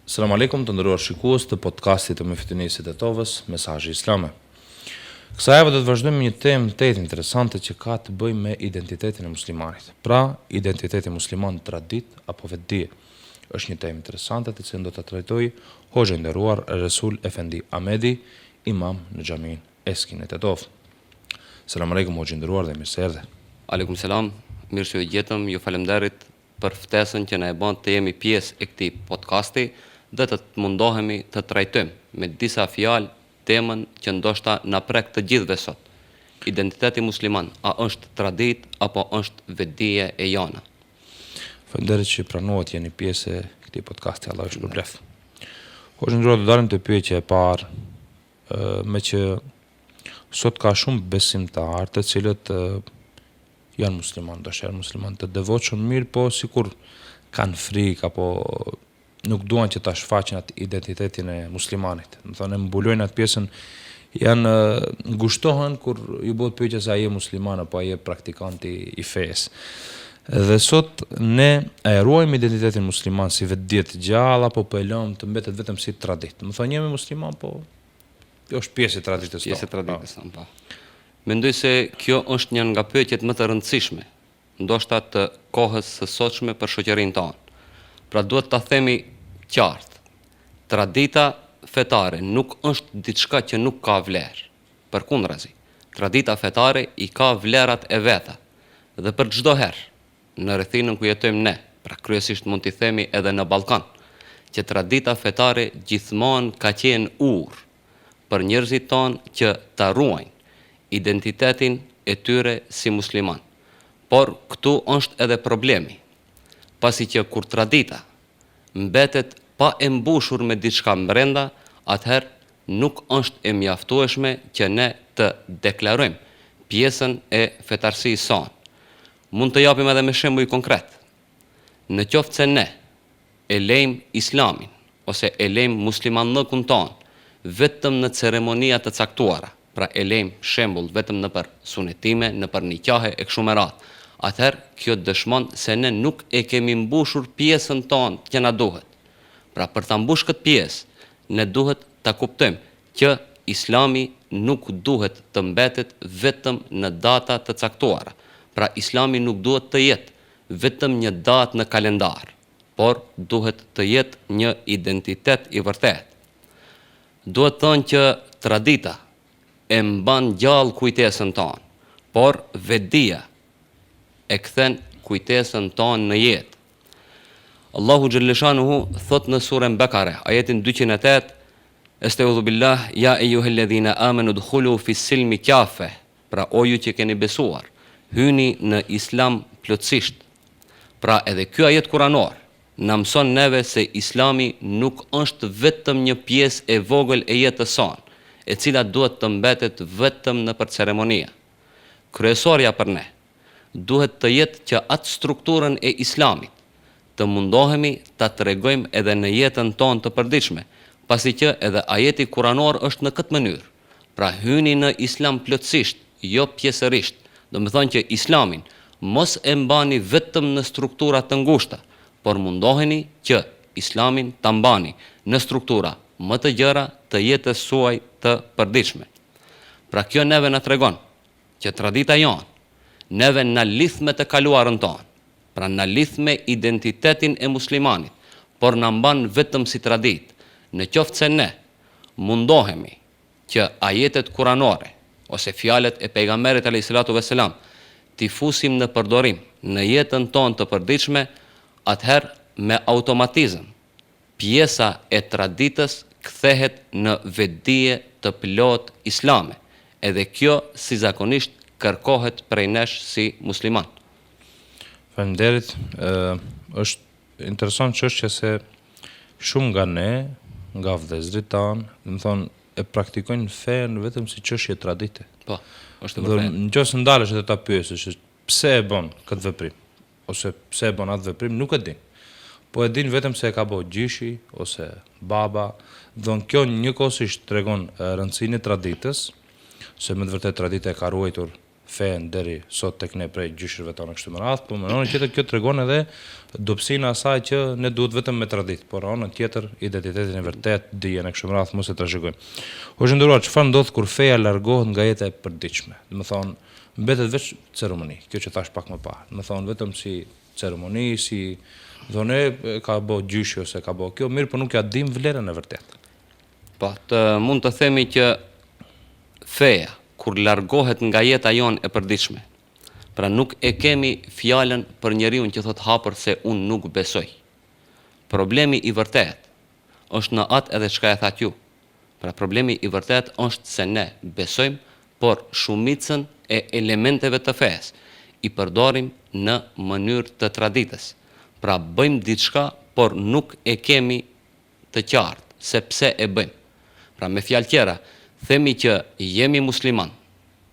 Selam aleikum të nderuar shikues të podcastit të Mefitinisit e Tovës, Mesazhi Islame. Kësaj javë do të vazhdojmë një temë të interesante që ka të bëjë me identitetin e muslimanit. Pra, identiteti musliman tradit apo vetdije. Është një temë interesante të cilën do ta trajtoj hoxha i nderuar Resul Efendi Ahmedi, imam në xhamin e Skinit e Tovë. Selam aleikum hoxha i nderuar dhe mirë se erdhe. Aleikum selam, mirë që ju gjetëm, ju falenderit për ftesën që na e bën të jemi pjesë e këtij podcasti dhe të mundohemi të trajtojmë me disa fjalë temën që ndoshta na prek të gjithëve sot. Identiteti musliman, a është tradit apo është vetdije e jona? Faleminderit që pranuat jeni pjesë e këtij podcasti, Allah ju shpërblet. Hoxha i nderuar, do dalim te pyetja e parë, me që sot ka shumë besimtarë të cilët janë musliman, janë musliman të devotshëm mirë, po sikur kanë frikë apo nuk duan që ta shfaqin atë identitetin e muslimanit. Do thonë mbulojnë atë pjesën, janë ngushtohen kur ju bëhet pyetja se ai je musliman apo ai je praktikant i fesë. Dhe sot ne e ruajmë identitetin musliman si vetdije të gjallë apo po e lëmë të mbetet vetëm si traditë. Do thonë jemi musliman, po kjo është pjesë e traditës tonë. Pjesë e traditës tonë, po. Mendoj se kjo është një nga pyetjet më të rëndësishme, ndoshta të kohës së sotshme për shoqërinë tonë. Pra duhet ta themi qartë, tradita fetare nuk është diçka që nuk ka vlerë. Përkundrazi, tradita fetare i ka vlerat e veta. Dhe për çdo herë në rrethinën ku jetojmë ne, pra kryesisht mund t'i themi edhe në Ballkan, që tradita fetare gjithmonë ka qenë urrë për njerëzit tonë që ta ruajnë identitetin e tyre si musliman. Por këtu është edhe problemi, pasi që kur tradita mbetet pa e mbushur me diçka brenda, atëherë nuk është e mjaftueshme që ne të deklarojmë pjesën e fetarësisë sonë. Mund të japim edhe me shembull konkret. Në qoftë se ne e lejmë islamin ose e lejmë muslimanlëkun tonë vetëm në ceremonia të caktuara, pra e lejmë shembull vetëm në për sunetime, në për nikahe e kështu me radhë, atëherë kjo dëshmon se ne nuk e kemi mbushur pjesën tonë që na duhet. Pra për ta mbush këtë pjesë, ne duhet ta kuptojmë që Islami nuk duhet të mbetet vetëm në data të caktuara. Pra Islami nuk duhet të jetë vetëm një datë në kalendar, por duhet të jetë një identitet i vërtetë. Duhet thënë që tradita e mban gjallë kujtesën tonë, por vetdija e kthen kujtesën tonë në jetë. Allahu xhallashanuhu thot në surën Bekare, ajetin 208, Estağfirullah billah, ya eyyuhalladhina amanu dkhulu fis-silmi kafe. Pra o ju që keni besuar, hyni në Islam plotësisht. Pra edhe ky ajet kuranor na mëson neve se Islami nuk është vetëm një pjesë e vogël e jetës sonë, e cila duhet të mbetet vetëm në për ceremonia. Kryesorja për ne duhet të jetë që atë strukturën e Islamit të mundohemi ta tregojmë edhe në jetën tonë të përditshme, pasi që edhe ajeti kuranor është në këtë mënyrë. Pra hyni në Islam plotësisht, jo pjesërisht. Do të thonë që Islamin mos e mbani vetëm në struktura të ngushta, por mundoheni që Islamin ta mbani në struktura më të gjëra të jetës suaj të përditshme. Pra kjo neve na tregon që tradita jonë neve na lidh me të kaluarën tonë, pra na lidh me identitetin e muslimanit, por na mban vetëm si traditë. Në qoftë se ne mundohemi që ajetet kuranore ose fjalët e pejgamberit alayhis salatu vesselam t'i fusim në përdorim në jetën tonë të përditshme, atëherë me automatizëm pjesa e traditës kthehet në vetdije të plot islame. Edhe kjo si zakonisht kërkohet prej nesh si musliman. Faleminderit. Është interesant çështja se shumë nga ne, nga vëllezërit tanë, do të thonë e praktikojnë fen vetëm si çështje tradite. Po, është vërtet. Nëse ndalesh edhe ta pyesësh pse e bën këtë veprim ose pse e bën atë veprim, nuk e din. Po e din vetëm se e ka bëu gjyshi ose baba. Don kjo njëkohësisht tregon rëndësinë e traditës, se me të vërtetë tradita e ka ruajtur fen deri sot tek ne prej gjyshërve tonë kështu me radhë, po në anën tjetër kjo tregon edhe dobësinë e asaj që ne duhet vetëm me traditë, por në anën tjetër identitetin e vërtet, dijen e kështu me radhë mos e trashëgojmë. Hoxha nderuar, çfarë ndodh kur feja largohet nga jeta e përditshme? Do të thonë mbetet veç ceremoni, kjo që thash pak më parë. Do të thonë vetëm si ceremoni, si dhone ka bë gjyshi ose ka bë kjo, mirë, por nuk ja dim vlerën e vërtetë. Po, mund të themi që feja kur largohet nga jeta jonë e përditshme, pra nuk e kemi fjalën për njeriu që thot hapër se unë nuk besoj. Problemi i vërtet është në atë edhe çka e thatë ju. Pra problemi i vërtet është se ne besojmë, por shumicën e elementeve të fesë i përdorim në mënyrë të traditës. Pra bëjmë diçka, por nuk e kemi të qartë se pse e bëjmë. Pra me fjalë tjera, themi që jemi musliman,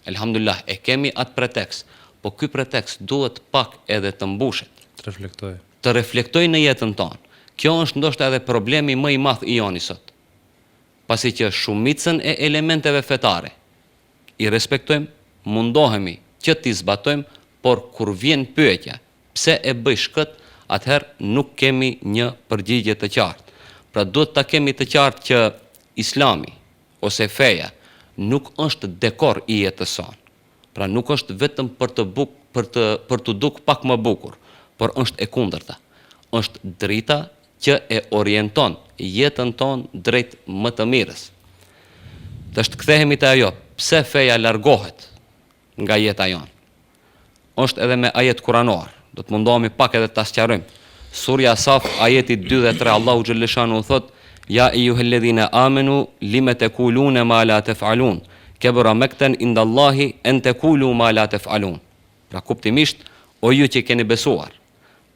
elhamdulillah, e kemi atë pretekst, po ky pretekst duhet pak edhe të mbushet. Të reflektoj në jetën tonë. Kjo është ndoshta edhe problemi më i madh i joni sot. Pasi që shumicën e elementeve fetare i respektojmë, mundohemi që t'i zbatojmë, por kur vjen pyetja, pse e bësh kët, atëherë nuk kemi një përgjigje të qartë. Pra duhet ta kemi të qartë që Islami ose feja nuk është dekor i jetës sonë. Pra nuk është vetëm për të duk pak më bukur, por është e kundërta. Është drita që e orienton jetën tonë drejt më të mirës. Të kthehemi te ajo, pse feja largohet nga jeta jonë. Është edhe me ajet kuranor. Do të mundohemi pak edhe ta sqarojmë. Surja Saf, ajeti 2 dhe 3, Allahu xhalleshanu thot: Ja eyyuhalladhina amanu lima taquluna ma la taf'alun kabura maktan inda Allahi an taqulu ma la taf'alun. Pra kuptimisht, o ju që keni besuar,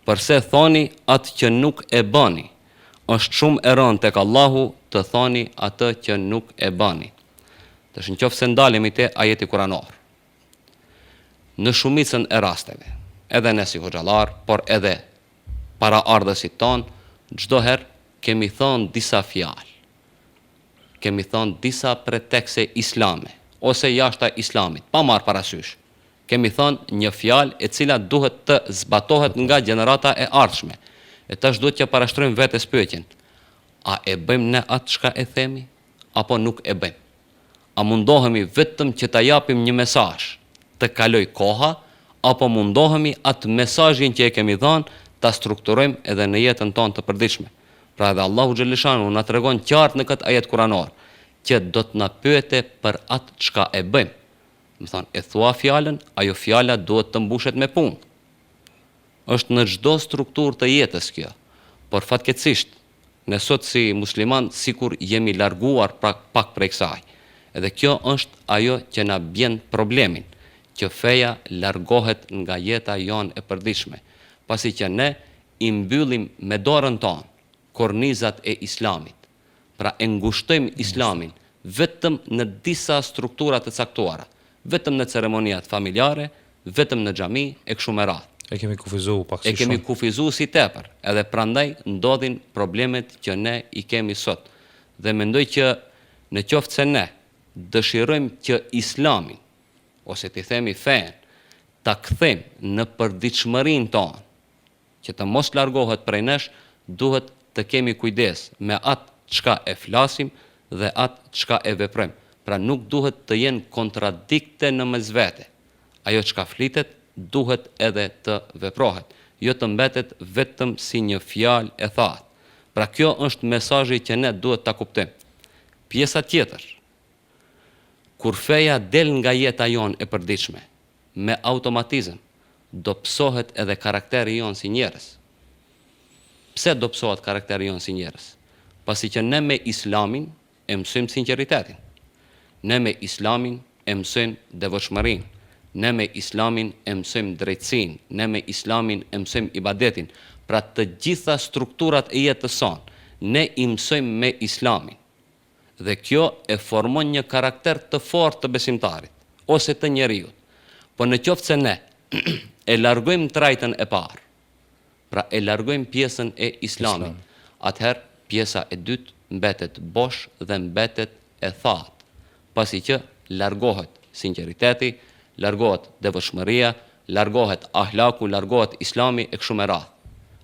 përse thoni atë që nuk e bani, është shumë e rëndë tek Allahu të thoni atë që nuk e bani. Tash nëse ndalemi te ajeti kuranor. Në shumicën e rasteve, edhe ne si hoxhallar, por edhe para ardhësit ton, çdo herë kemi thonë disa fjalë. Kemi thonë disa pretekse islame, ose jashta islamit, pa marrë parasysh. Kemi thonë një fjalë e cila duhet të zbatohet nga gjenerata e ardhshme. E tash duhet që parashtrojmë vetes pyetjen: a e bëjmë ne atë çka e themi, apo nuk e bëjmë? A mundohemi vetëm që ta japim një mesazh, të kaloj koha, apo mundohemi atë mesazhin që e kemi dhënë ta strukturojmë edhe në jetën tonë të përditshme? Pra edhe Allahu xhalleshanu na tregon qartë në këtë ajet kuranor që do të na pyete për atë çka e bëjmë. Do të thonë, e thua fjalën, ajo fjala duhet të mbushet me punë. Është në çdo strukturë të jetës kjo. Por fatkeqësisht, ne sot si musliman sikur jemi larguar pak prej kësaj. Edhe kjo është ajo që na bën problemin, që feja largohet nga jeta jonë e përditshme, pasi që ne i mbyllim me dorën tonë kornizat e islamit. Pra e ngushtojmë islamin vetëm në disa struktura të caktuara, vetëm në ceremoniat familjare, vetëm në xhami e kështu me radhë. E kemi kufizuar pak E kemi kufizuar si tepër, edhe prandaj ndodhin problemet që ne i kemi sot. Dhe mendoj që në qoftë se ne dëshirojmë që islamin, ose t'i themi fen, ta kthejmë në përditshmërinë tonë, që të mos largohet prej nesh, duhet të kemi kujdes me atë çka e flasim dhe atë çka e veprojmë. Pra nuk duhet të jenë kontradikte në mes vete. Ajo çka flitet duhet edhe të veprohet, jo të mbetet vetëm si një fjalë e thatë. Pra kjo është mesazhi që ne duhet ta kuptojmë. Pjesa tjetër, kur feja del nga jeta jonë e përditshme, me automatizëm dobësohet edhe karakteri jonë si njerëz. Pse dobësohet karakteri jonë si njerëz? Pasi që ne me islamin e mësojmë sinqeritetin. Ne me islamin e mësojmë devotshmërinë. Ne me islamin e mësojmë drejtësinë. Ne me islamin e mësojmë ibadetin. Pra të gjitha strukturat e jetës sonë, ne i mësojmë me islamin. Dhe kjo e formon një karakter të fortë të besimtarit, ose të njeriut. Po në qoftë se ne e largojmë trajtën e parë, pra e largojmë pjesën e islamit, atëherë pjesa e dytë mbetet bosh dhe mbetet e thatë, pasi që largohet sinqeriteti, largohet devotshmëria, largohet ahlaku, largohet islami e kështu me radhë.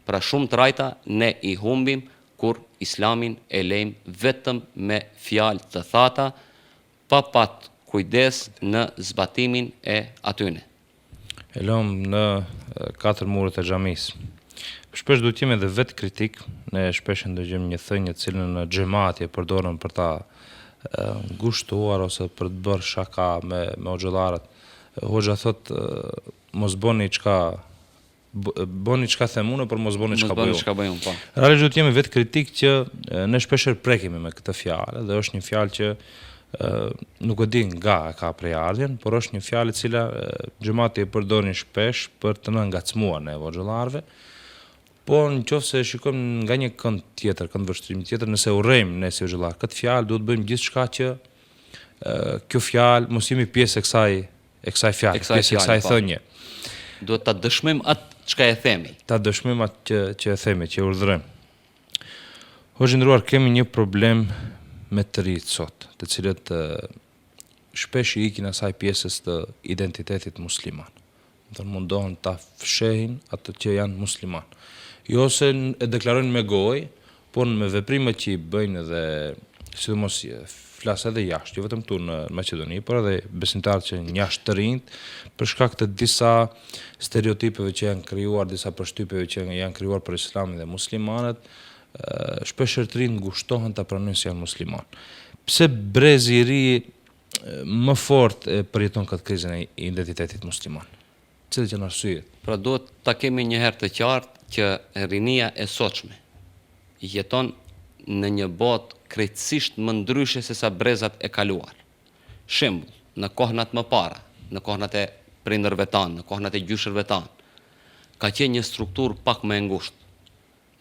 Pra shumë të rajta ne i humbim kur islamin e lejmë vetëm me fjalë të thata, pa pat kujdes në zbatimin e atyne. E lëm në 4 muret e xhamisë. Shpesh duhet jemi edhe vetë kritik, ne shpesh ndëgjojmë një thënie të cilën në xhamati e përdoren për ta ngushtuar ose për të bërë shaka me hoxhallarët. Hoxha thot mos bëni çka them unë, por mos bëni çka bëj unë. Po. Realisht duhet jemi vetë kritik që ne shpesh prekemi me këtë fjalë dhe është një fjalë që nuk e di nga ka prejardhjen, por është një fjalë e cila xhamati e përdorin shpesh për të na ngacmuar ne hoxhallarëve. Po nëse e shikojmë nga një kënd tjetër, kënd vështrim tjetër, nëse urrejmë ne si hoxhallar, këtë fjalë duhet bëjmë gjithçka që kjo fjalë mos jemi pjesë e kësaj fjalë, pjesë e kësaj thënie. Duhet ta dëshmojmë atë çka e themi. Ta dëshmojmë atë që e themi, që urdhërojmë. Hoxhë nderuar, kemi një problem me të rinjt sot, të cilët shpesh i ikin asaj pjesës të identitetit musliman. Do mundohen ta fshehin atë që janë musliman. Jo se e deklarojnë me gojë, por me veprimet që i bëjnë dhe sidomos flas edhe jashtë, jo vetëm këtu në Maqedoni, por edhe besimtarët që jashtë të rinjt, për shkak të disa stereotipeve që janë krijuar, disa përshtypjeve që janë krijuar për Islamin dhe muslimanët, shpesh të rinjt ngushtohen ta pranojnë se janë musliman. Pse brezi i ri më fort përjeton këtë krizën e identitetit musliman? Cilat janë arsyet? Pra duhet ta kemi një herë të qartë që rinia e sotshme jeton në një botë krejtësisht më ndryshe se sa brezat e kaluar. Shembull, në kohënat më para, në kohënat e prindërve tanë, në kohënat e gjyshërve tanë, ka qenë një strukturë pak më e ngushtë.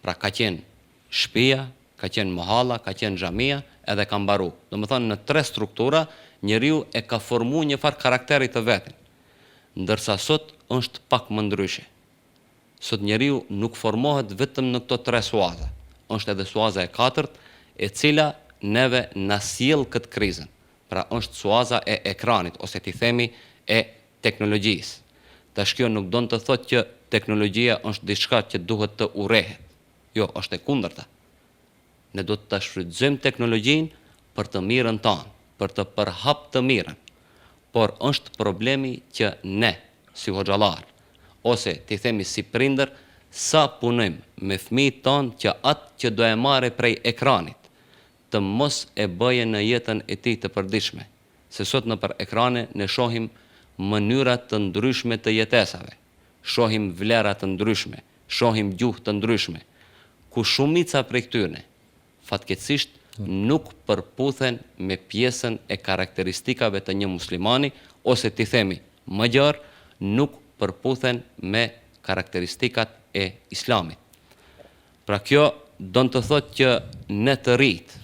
Pra ka qenë shtëpia, ka qenë mohalla, ka qenë xhamia, edhe ka mbaru. Domethënë në 3 struktura njeriu e ka formuar një farë karakteri të vetin. Ndërsa sot është pak më ndryshe. Sot njeriu nuk formohet vetëm në këto 3 suaza. Është edhe suaza e 4, e cila neve na sjell këtë krizën. Pra është suaza e ekranit, ose ti themi e teknologjisë. Tash kjo nuk do të thotë që teknologjia është diçka që duhet të urrehet. Jo, është e kundërta. Ne do të shfrytëzojmë teknologjinë për të mirën tonë, për të përhap të mirën. Por është problemi që ne, si hoxhallar, ose ti themi si prindër, sa punojmë me fëmijët tonë që atë që do e marrë prej ekranit, të mos e bëje në jetën e tij të përditshme. Se sot nëpër ekrane ne shohim mënyra të ndryshme të jetesave, shohim vlera të ndryshme, shohim gjuhë të ndryshme, ku shumica prej këtyre fatkeqësisht nuk përputhen me pjesën e karakteristikave të një muslimani, ose ti themi më gjerë, nuk përputhen me karakteristikat e islamit. Pra kjo do të thotë që ne të rinjt,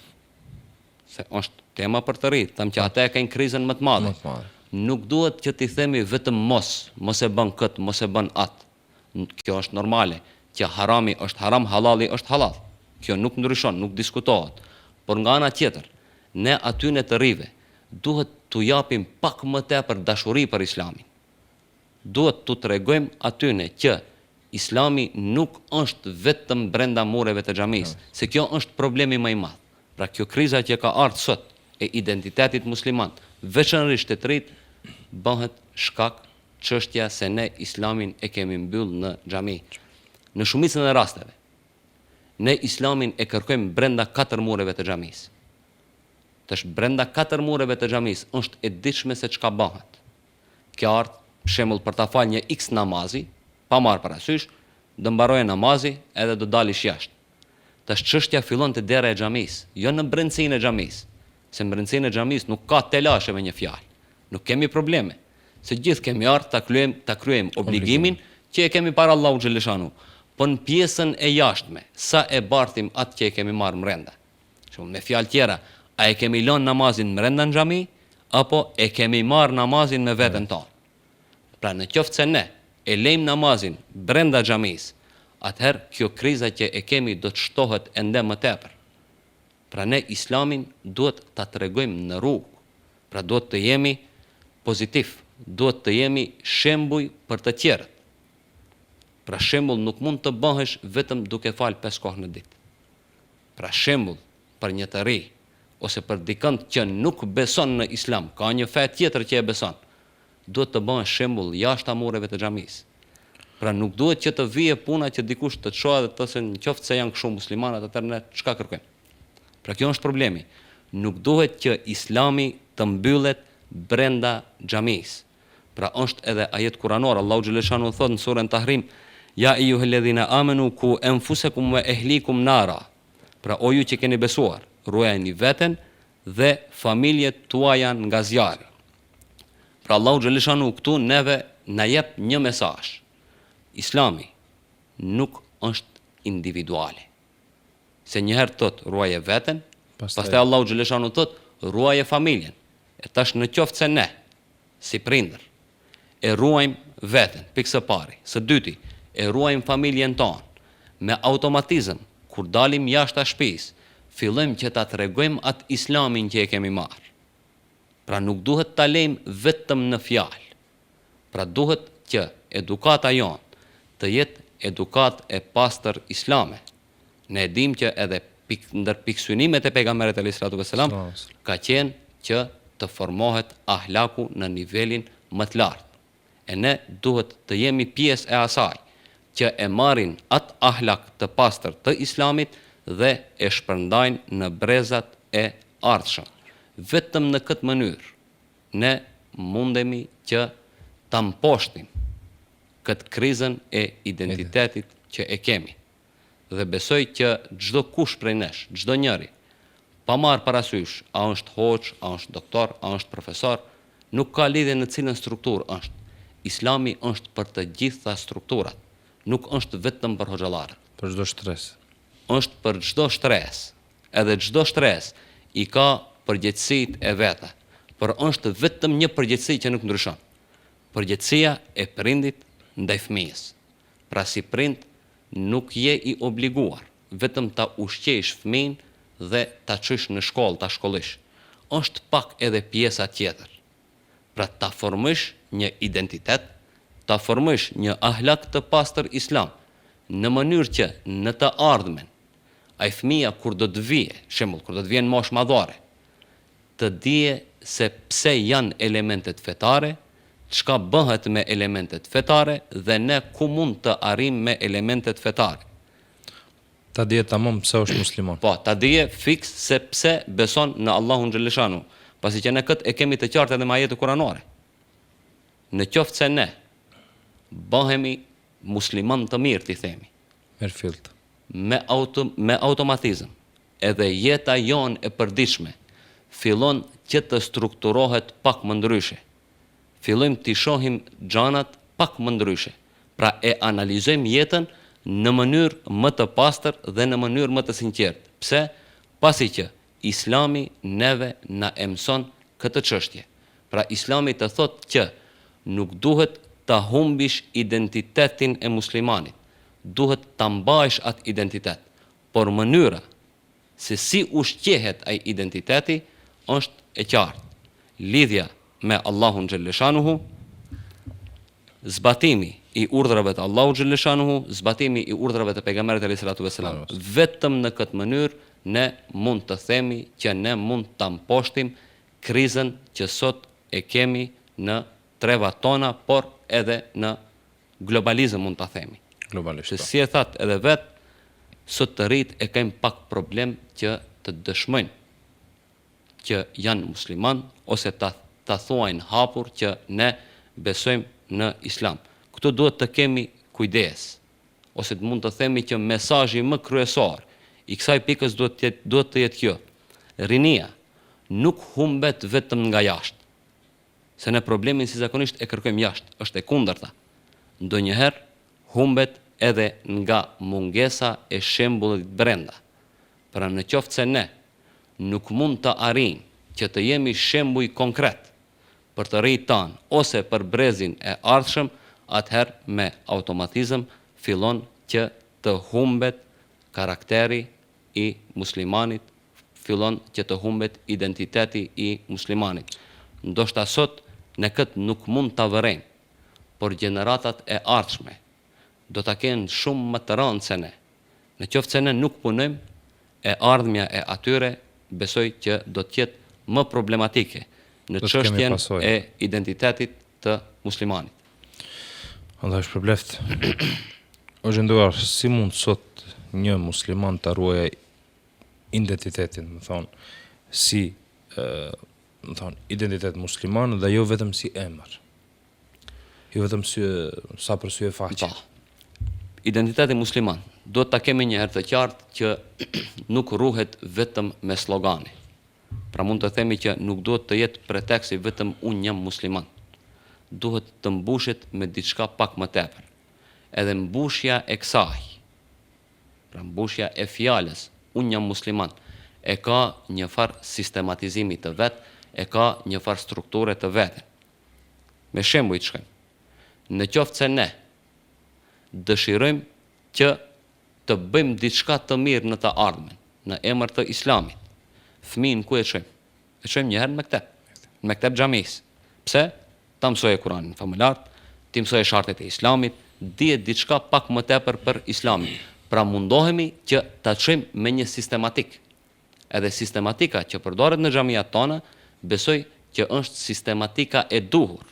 se është tema për të rinjt, them që ata e kanë krizën më të madhe. Nuk duhet që ti themi vetëm mos e bën këtë, mos e bën atë. Kjo është normale, që harami është haram, halali është halal. Kjo nuk ndryshon, nuk diskutohet. Por nga ana tjetër, ne atyne të rive duhet t'u japim pak më tepër dashuri për islamin. Duhet t'u tregojmë atyne që islami nuk është vetëm brenda mureve të xhamisë, se kjo është problemi më i madh. Pra kjo kriza që ka ardhur sot e identitetit musliman, veçanërisht të rinjt, bëhet shkak çështja se ne islamin e kemi mbyll në xhami. Në shumicën e rasteve, ne islamin e kërkojmë brenda 4 mureve të xhamisë. Tash brenda 4 mureve të xhamisë është e ditshme se çka bëhet. Kjo ardh, për shembull, për ta fal një X namazi, pa marrë parasysh, do mbaroje namazi edhe do dalish jashtë. Tash çështja fillon te dera e xhamisë, jo në brendësinë e xhamisë. Se në brendësinë e xhamisë nuk ka telashe me një fjalë. Nuk kemi probleme. Se gjithë kemi ardhur ta kryejmë obligimin që e kemi para Allahu xhaleshanu. Po në pjesën e jashtme, sa e bartim atë që e kemi marrë brenda. Shumë me fjalë tjera, a e kemi lënë namazin brenda në xhami apo e kemi marrë namazin me veten tonë? Pra në qoftë se ne e lejmë namazin brenda xhamisë, atëherë kjo kriza që e kemi do të shtohet ende më tepër. Pra ne islamin duhet ta tregojmë në rrugë. Pra duhet të jemi pozitiv, duhet të jemi shembuj për të tjerët. Pra shembull nuk mund të bëhesh vetëm duke fal 5 kohë në ditë. Pra shembull për një të ri ose për dikën që nuk beson në Islam, ka një fe tjetër që e beson, duhet të bëhesh shembull jashtë mureve të xhamisë. Pra nuk duhet që të vije puna që dikush të çohet dhe të thosë nëse se janë kështu muslimanat, atëherë ne çka kërkojmë. Pra kjo është problemi. Nuk duhet që Islami të mbyllet brenda xhamisë. Pra është edhe ajet kuranor, Allahu xhaleshanu thot në surën Tahrim, ja ayyuhalladhina amanu ku anfusakum wa ahlikum nara. Pra o ju që keni besuar, ruajeni veten dhe familjet tuaja nga zjarri. Pra Allahu xhaleshanu këtu neve na jep një mesazh. Islami nuk është individuale. Se njëherë thot ruaje veten, pastaj Allahu xhaleshanu thot ruaje familjen. E tash në qoftë se ne si prindër e ruajmë veten, pikë së pari, së dyti, e ruajmë familjen tonë, me automatizëm, kur dalim jashtë shtëpisë, fillojmë që ta tregojmë atë Islamin që e kemi marrë. Pra nuk duhet ta lejmë vetëm në fjalë. Pra duhet që edukata jonë të jetë edukat e pastër islame. Ne e dim që edhe ndër piksynimet e pejgamberit alayhis salatu vesselam ka qenë që të formohet ahlaku në nivelin më të lartë. E ne duhet të jemi pjesë e asaj që e marrin atë ahlak të pastër të islamit dhe e shpërndajnë në brezat e ardhshëm. Vetëm në këtë mënyrë ne mundemi që ta mposhtim këtë krizën e identitetit që e kemi. Dhe besoj që çdo kush prej nesh, çdo njeri, pa marrë parasysh a është hoxh, a është doktor, a është profesor, nuk ka lidhje në cilën strukturë është. Islami është për të gjitha strukturat, nuk është vetëm për hoxhallarët. Për çdo stres. Është për çdo stres. Edhe çdo stres i ka përgjegjësitë e veta, por është vetëm një përgjegjësi që nuk ndryshon. Përgjegjësia e prindit ndaj fëmijës. Pra si prind nuk je i obliguar vetëm ta ushqesh fëmin dhe ta çysh në shkollë, ta shkollish. Është pak edhe pjesa tjetër. Pra ta formosh një identitet, ta formosh një ahlak të pastër islam, në mënyrë që në të ardhmen ai fëmia kur do të vijë, shembull, kur do të vjen moshë madhore, të dije se pse janë elementet fetare, çka bëhet me elementet fetare dhe ne ku mund të arrijmë me elementet fetare. Ta dije tamam pse është musliman. Po, ta dije fiks se pse beson në Allahun xhaleshanu, pasi që ne këtë e kemi të qartë edhe me ajete kuranore. Në qoftë se ne bëhemi musliman të mirë, ti themi, Merr fillt. me automatizëm, edhe jeta jonë e përditshme fillon që të strukturohet pak më ndryshe. Fillojmë t'i shohim xhanat pak më ndryshe. Pra e analizojmë jetën në mënyrë më të pastër dhe në mënyrë më të sinqertë. Pse? Pasi që Islami neve na e mëson këtë çështje. Pra Islami të thotë që nuk duhet ta humbish identitetin e muslimanit. Duhet ta mbajsh atë identitet. Por mënyra se si ushqehet ai identiteti është e qartë. Lidhja me Allahun xhaleshanuhu, zbatimi i urdhrave të Allahut xhaleshanuhu, zbatimi i urdhrave të pejgamberit alayhis salatu vesselam. Vetëm në këtë mënyrë ne mund të themi që ne mund ta mposhtim krizën që sot e kemi në trevat tona, por edhe në globalizëm mund ta themi. Globalisht. Se si e that edhe vet, sot të rit e kemi pak problem që të dëshmojnë që janë musliman ose ta thuajnë hapur që ne besojmë në islam. Këtu duhet të kemi kujdes, ose të mund të themi që mesazhi më kryesor i kësaj pikës duhet të jetë kjo. Rinia nuk humbet vetëm nga jashtë. Se ne problemin si zakonisht e kërkojmë jashtë, është e kundërta. Ndonjëherë humbet edhe nga mungesa e shembullit brenda. Pra në qoftë se ne nuk mund të arrijmë që të jemi shembuj konkret për të rijt tanë ose për brezin e ardhshëm, atëherë me automatizëm fillon që të humbet karakteri i muslimanit, fillon që të humbet identiteti i muslimanit. Ndoshta sot në këtë nuk mund ta vërejmë, por gjeneratat e ardhshme do ta kenë shumë më të rëndë se ne. Në qoftë se ne nuk punojmë, e ardhmja e atyre besoj që do të jetë më problematike në Do të kemi çështjen pasojë. e identitetit të muslimanit. Allah është përbleft. O zhënduar, si mund sot një musliman të ruajë identitetin, më thonë, si më thonë, identitet musliman dhe jo vetëm si emër. Jo vetëm si sa për sy e faqe. Pa. Identiteti musliman do ta kemi një herë të qartë që nuk ruhet vetëm me slogane. Pra mund të themi që nuk duhet të jetë preteksti vetëm unë jam musliman. Duhet të mbushet me diçka pak më tepër. Edhe mbushja e kësaj, pra mbushja e fjalës unë jam musliman, e ka një farë sistematizimi të vet, e ka një farë strukture të vete. Me shembuj të shkojmë. Në qoftë se ne dëshirojmë që të bëjmë diçka të mirë në të ardhmen, në emër të Islamit, fëmijën ku e çojmë? E çojmë një herë në mektep xhamis. Pse? Ta mësoje Kur'anin familjar, ti mësoje shartet e Islamit, dihet diçka pak më tepër për Islamin. Pra mundohemi që ta çojmë me një sistematik. Edhe sistematika që përdoret në xhamiat tona, besoj që është sistematika e duhur,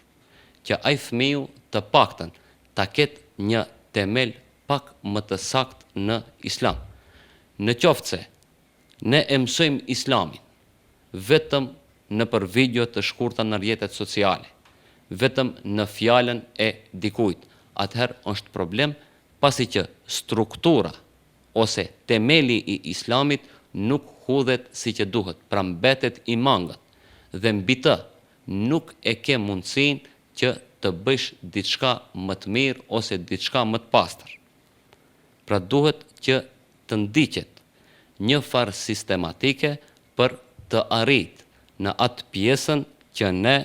që ai fëmiu të paktën ta ketë një temel pak më të sakt në Islam. Në qoftë se ne e mësojmë Islamin vetëm në për video të shkurta në rrjetet sociale, vetëm në fjalën e dikujt, atëherë është problem, pasi që struktura ose temeli i Islamit nuk hudhet si që duhet, pra mbetet i mangët, dhe mbi të nuk e ke mundësinë që të bësh diçka më të mirë ose diçka më të pastër. Pra duhet që të ndiqet një farë sistematike për të arrit në atë pjesën që ne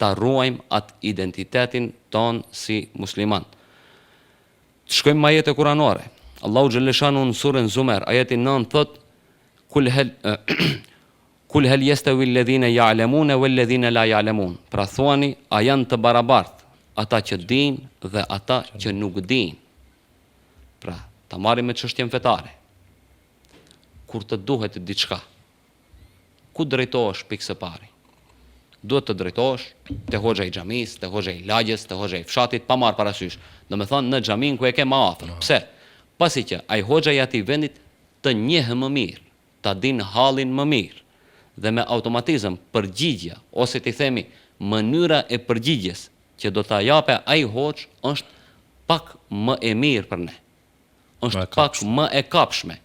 ta ruajmë atë identitetin ton si musliman. Të shkojmë me ajete kuranore. Allahu xhaleshanu në surën Zumer, ajeti 9 thot: Kul hel yastawi alladhina ya'lamun walladhina la ya'lamun. Pra thuani, a janë të barabartë ata që dinë dhe ata që nuk dinë. Pra, ta marrim me çështjen fetare. Kur të duhet diçka, ku drejtohesh pikë së pari? Duhet të drejtohesh te hoxha i xhamis, te hoxha i lagjes, te hoxha i fshatit, pa marr parasysh. Domethënë në xhamin ku e ke më afër. Pse? Pasi që ai hoxha i atij vendit të njeh më mirë, ta din hallin më mirë. Dhe me automatizëm përgjigja ose ti themi mënyra e përgjigjes që do ta jape ai hoxh është pak më e mirë për ne. Është pak më e kapshme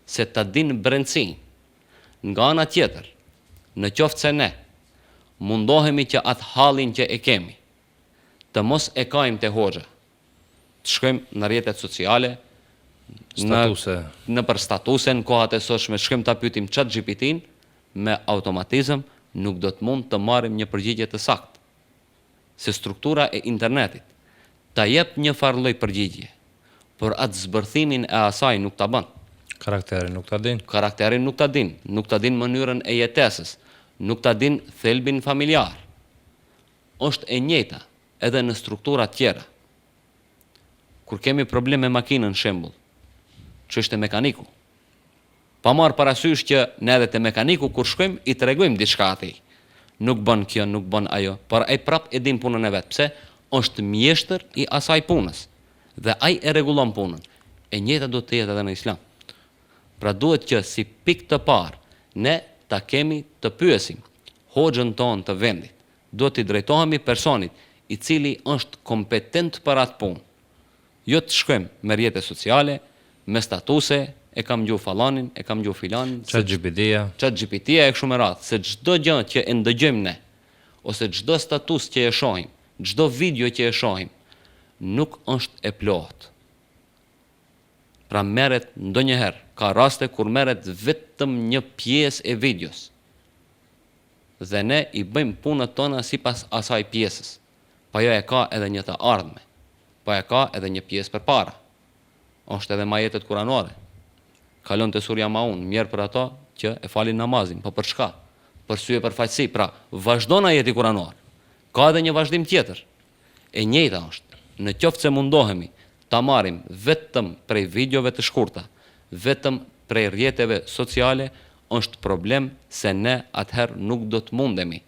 se ta din brendësinë. Nga ana tjetër, në qoftë se ne mundohemi që atë hallin që e kemi të mos e kajmë te hoxha, të shkojmë në rrjetet sociale, në për statuse, në kohat e sotshme, shkojmë ta pyetim ChatGPT-n, me automatizëm nuk do të mund të marrim një përgjigje të saktë. Se struktura e internetit ta jep një farë lloj përgjigje, por atë zbërthimin e asaj nuk ta bën. Karakterin nuk ta din. Karakterin nuk ta din, nuk ta din mënyrën e jetesës, nuk ta din thelbin familjar. Është e njëjta edhe në struktura tjera. Kur kemi problem me makinën, shembull, ç'është mekaniku, pa marr parasysh që ne edhe te mekaniku kur shkojmë i tregojmë diçka atij. Nuk bën kjo, nuk bën ajo, por ai prap e din punën e vet. Pse? Është mjeshtër i asaj punës dhe ai e rregullon punën. E njëjta do të jetë edhe në Islam. Pra duhet që si pikë të parë ne ta kemi të pyesim hoxhën tonë të vendit. Duhet të drejtohemi personit i cili është kompetent për atë punë. Jo të shkojmë me rrjete sociale, me statuse, e kam gjuhë fallanin, e kam gjuhë filanin, ChatGPT-ja e kështu me radhë, se çdo gjë që e ndëgjojmë ne, ose çdo status që e shohim, çdo video që e shohim, nuk është e plotë. Pra merret ndonjëherë, ka raste kur merret vetëm një pjesë e videos. Dhe ne i bëjmë punët tona sipas asaj pjesës. Po ajo e ka edhe një të ardhme. Po e ka edhe një pjesë përpara. Është edhe majetet kuranore. Kalon te surja Maun, mirë për ato që e falin namazin, po për çka? Për sy e për faqësi. Pra, vazhdon ajeti kuranor. Ka edhe një vazhdim tjetër. E njëjta është, në qoftë se mundohemi ta marrim vetëm prej videove të shkurta, vetëm prej rrjeteve sociale, është problem se ne atëherë nuk do të mundemi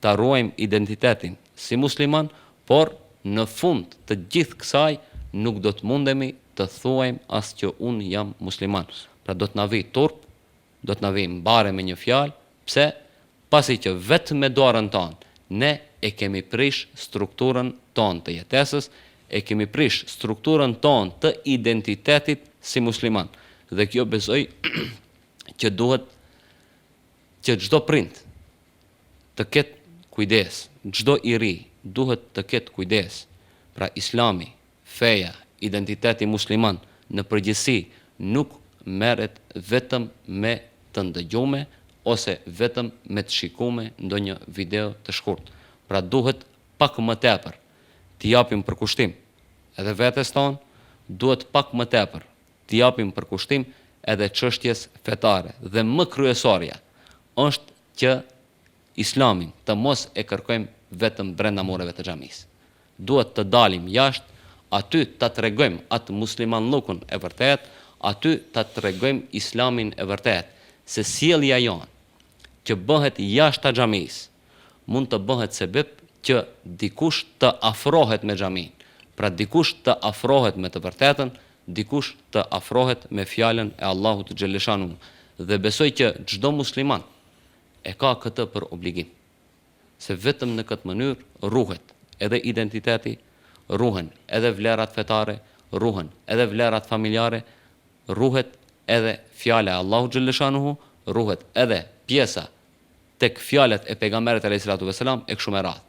ta ruajmë identitetin si musliman, por në fund të gjithë kësaj nuk do të mundemi të thuajmë as që unë jam musliman. Pra do të na vi turp, do të na vi mbare me një fjalë, pse? Pasi që vetëm me dorën tonë ne e kemi prish strukturën tonë të jetesës, e kemi prish strukturën tonë të identitetit si musliman. Dhe kjo besoj që duhet që çdo prind të ketë kujdes, çdo i ri duhet të ketë kujdes. Pra Islami, feja, identiteti musliman në përgjithësi nuk merret vetëm me të ndëgjume ose vetëm me të shikume ndonjë video të shkurt. Pra duhet pak më tepër t'i japim përkushtim edhe vetes tonë, duhet pak më tepër t'i japim përkushtim edhe çështjes fetare. Dhe më kryesorja është që Islamin të mos e kërkojmë vetëm brenda mureve të xhamisë. Duhet të dalim jashtë, aty ta tregojmë atë muslimanllukun e vërtet, aty ta tregojmë Islamin e vërtet, se sjellja jonë që bëhet jashtë xhamisë mund të bëhet sebeb që dikush të afrohet me xhamin. Pra dikush të afrohet me të vërtetën, dikush të afrohet me fjalën e Allahut xhaleshanu. Dhe besoj që çdo musliman e ka këtë për obligim. Se vetëm në këtë mënyrë ruhet edhe identiteti, ruhen edhe vlerat fetare, ruhen edhe vlerat familjare, ruhet edhe fjala e Allahut xhaleshanu, ruhet edhe pjesa tek fjalët e pejgamberit alayhis salatu vesselam e kështu me radhë.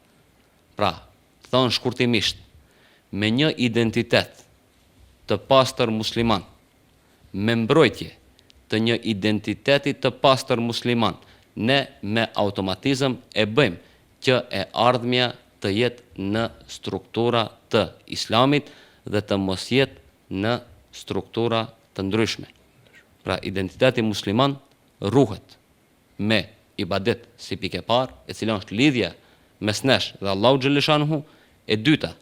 Pra, thonë shkurtimisht, me një identitet të pastër musliman, me mbrojtje të një identiteti të pastër musliman, ne me automatizëm e bëjmë që e ardhmja të jetë në struktura të Islamit dhe të mos jetë në struktura të ndryshme. Pra, identiteti musliman ruhet me ibadet si pikë parë, e cila është lidhja mes nesh dhe Allahu xhaleshanuhu, e dyta,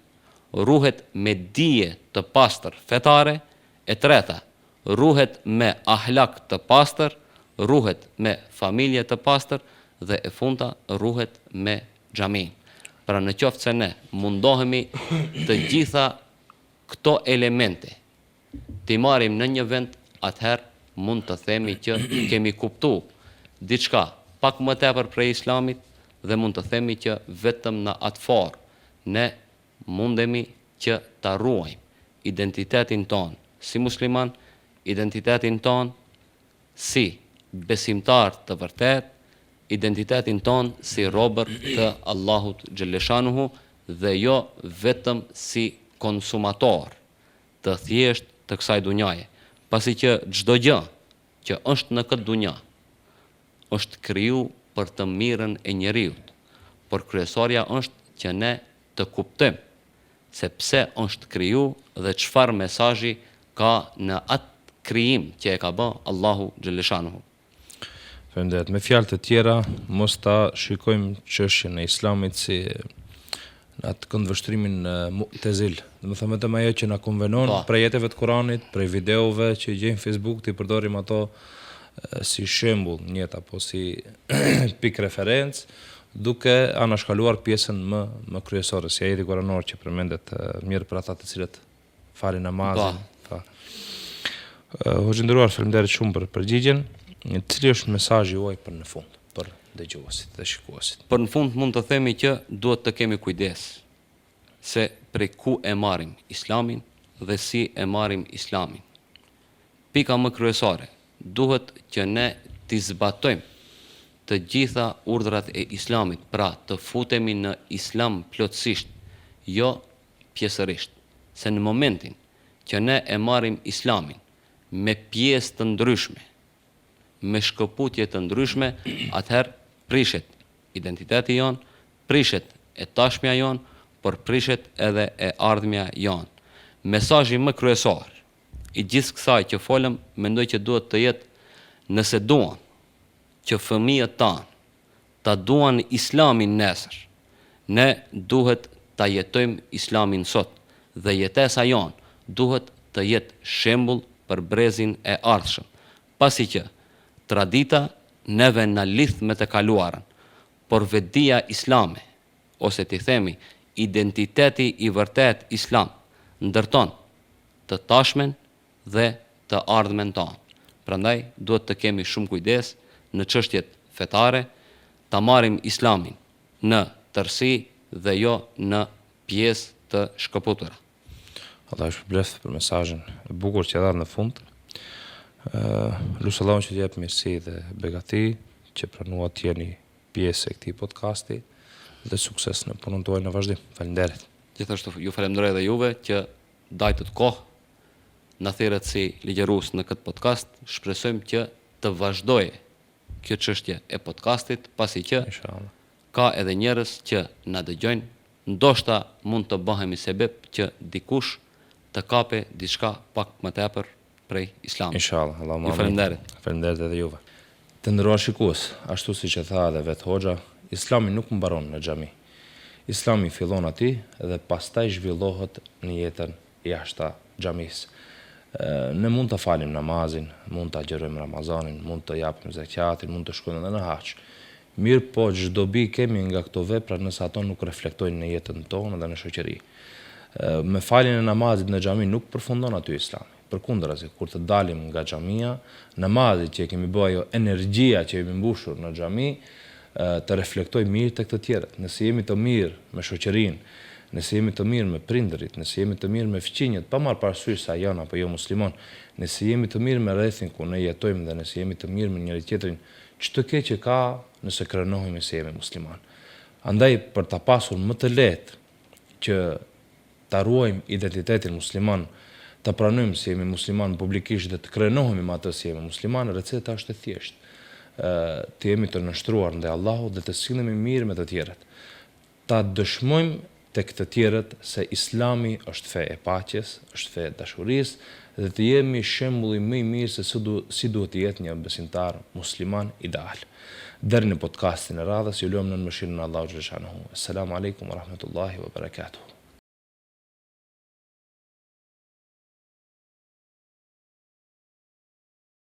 ruhet me dije të pastër fetare, e treta, ruhet me ahlak të pastër, ruhet me familje të pastër dhe e fundta ruhet me xhamin. Pra në qoftë se ne mundohemi të gjitha këto elemente t'i marrim në një vend, atëherë mund të themi që kemi kuptuar diçka pak më tepër prej Islamit dhe mund të themi që vetëm në atë forë ne mundemi që ta ruajmë identitetin ton si musliman, identitetin ton si besimtar të vërtet, identitetin ton si robër të Allahut xhaleshanuhu dhe jo vetëm si konsumator të thjesht të kësaj dunjaje, pasi që çdo gjë që është në këtë dunja është kriju për të mirën e njeriut, por kryesorja është që ne të kuptojmë se pse është kriju dhe çfarë mesazhi ka në atë krijim që e ka bë Allahu xhaleshanuhu. Faleminderit. Me fjalë të tjera, mos ta shikojmë çështjen e Islamit si në atë këndvështrimin mu'tazil. Domethënë vetëm ajo që na konvenon prej jeteve të Kuranit, prej videove që gjejmë në Facebook, ti përdorim ato si shembull njët apo si pikë referencë, duke anashkaluar pjesën më kryesore, si ajeti kuranor që përmendet mirë për ata të cilët falin namazin. Hoxha nderuar, faleminderit shumë për përgjigjen. Cili është mesazhi juaj për në fund, për dëgjuesit dhe shikuesit? Për në fund mund të themi që duhet të kemi kujdes se prej ku e marrim Islamin dhe si e marrim Islamin. Pika më kryesore, duhet që ne t'i zbatojmë të gjitha urdhrat e Islamit, pra të futemi në Islam plotësisht, jo pjesërisht. Se në momentin që ne e marrim Islamin me pjesë të ndryshme, me shkëputje të ndryshme, atëherë prishet identiteti jon, prishet e tashmja jon, por prishet edhe e ardhmja jon. Mesazhi më kryesor i gjithë kësaj që folëm, mendoj që duhet të jetë nëse duan që fëmijët tanë ta duan Islamin nesër, Ne duhet ta jetojmë Islamin sot dhe jetesa jon duhet të jetë shembull për brezin e ardhshëm, pasi që tradita neve na lidh me të kaluarën, por vetdia islame, ose ti themi identiteti i vërtet islam, ndërton të tashmen dhe të ardhmen tonë. Prandaj duhet të kemi shumë kujdes në çështjet fetare, ta marrim islamin në tërësi dhe jo në pjesë të shkëputura. Allah ju shpëlbeft për mesazhin e bukur që dha në fund. Lusë Allahun që t'jep mirësi dhe begati, që pranuat të jeni pjesë e këtij podcasti dhe sukses në punën tuaj në vazhdim. Faleminderit. Gjithashtu ju falenderoj edhe juve që dajtët kohë na thirrët si ligjërues në këtë podcast. Shpresojmë që të vazhdojë kjo çështje e podcastit, pasi që Inshallah. ka edhe njerëz që na dëgjojnë, ndoshta mund të bëhemi sebeb që dikush të kape diçka pak më tepër prej islamit. Inshallah, Allahu Ju falenderit. Faleminderit edhe juve. Të nderuar shikues, ashtu siç e tha edhe vet Hoxha, Islami nuk mbaron në xhami. Islami fillon aty dhe pastaj zhvillohet në jetën jashtë xhamisë. Ne mund të falim namazin, mund të agjerojmë Ramazanin, mund të japim zakatin, mund të shkojmë edhe në haç. Mirë po çdo bi kemi nga këto vepra nëse ato nuk reflektojnë në jetën tonë dhe në shoqëri. Me faljen e namazit në xhami nuk përfundon aty Islami. Përkundrazi, kur të dalim nga xhamia, namazi që kemi bërë, ajo energjia që kemi mbushur në xhami, të reflektoj mirë tek të tjerët. Nëse jemi të mirë me shoqërinë, nëse jemi të mirë me prindërit, nëse jemi të mirë me fëmijët, pa marrë parasysh sa janë apo jo musliman, nëse jemi të mirë me rrethin ku ne jetojmë dhe nëse jemi të mirë me njëri tjetrin, çdo keq që ka nëse krenohemi se jemi musliman. Andaj për ta pasur më të lehtë që ta ruajmë identitetin musliman, ta pranojmë se jemi musliman publikisht dhe të krenohemi me atë se jemi musliman, receta është e thjeshtë. Të jemi të nështruar ndaj Allahut dhe të sillemi mirë me të tjerët. Ta dëshmojmë tek të tjerët se Islami është fe e paqes, është fe e dashurisë dhe të jemi shembulli më i mirë se si duhet të jetë një besimtar musliman ideal. Deri në podcastin e radhës, ju lutem në mëshirën e Allahut xhaleshanuhu. Assalamu alaikum wa rahmatullahi wa barakatuh.